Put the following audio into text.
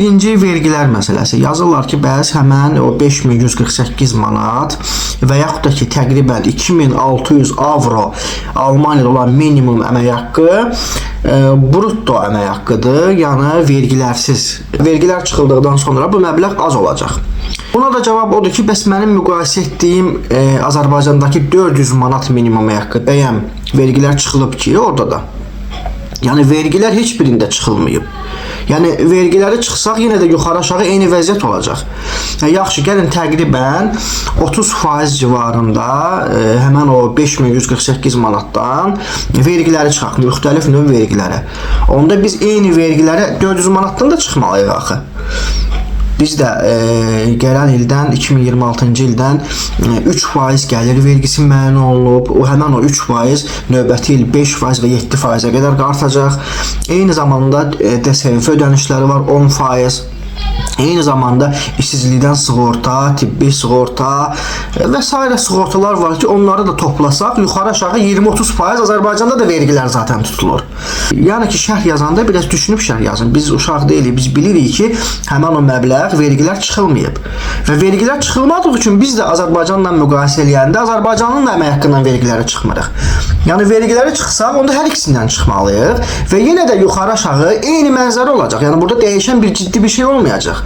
Birinci vergilər məsələsi. Yazırlar ki, bəs həmən o 5148 manat və yaxud da ki, təqribən 2600 avro Almaniyada olan minimum əmək haqqı brutto əmək haqqıdır, yəni vergilərsiz. Vergilər çıxıldıqdan sonra bu məbləğ az olacaq. Buna da cavab odur ki, bəs mənim müqayisə etdiyim Azərbaycandakı 400 manat minimum əmək haqqı bəyəm vergilər çıxılıb ki, orada da. Yəni vergilər heç birində çıxılmayıb. Yəni vergiləri çıxsaq yenə də yuxarı aşağı eyni vəziyyət olacaq. Yaxşı, gəlin təqribən 30% civarında həmən o 5148 manatdan vergiləri çıxaq, müxtəlif növ vergiləri. Onda biz eyni vergiləri 400 manatdan da çıxmalıyıq axı. Biz də gələn ildən 2026-cı ildən 3% gəlir vergisi müəyyən olunub. O həmən o 3% növbəti il 5% və 7%-ə qədər artacaq. Eyni zamanda DSF ödənişləri var 10%. Eyni zamanda işsizlikdən sığorta, tibbi sığorta və s. sığortalar var ki, onları da toplasaq yuxarı aşağı 20-30% Azərbaycanda da vergilər zaten tutulur. Yəni ki, şərh yazanda biraz düşünüb şərh yazın. Biz uşaq deyilik, biz bilirik ki, həmən o məbləğ vergilər çıxılmayıb. Və vergilər çıxılmadığı üçün biz də Azərbaycanla müqayisə eləyəndə Azərbaycanın da əmək haqqından vergiləri çıxmırıq. Yəni vergiləri çıxsaq, onda hər ikisindən çıxmalıyıq və yenə də yuxarı aşağı eyni mənzərə olacaq. Yəni burada dəyişən bir ciddi bir şey olmayacaq.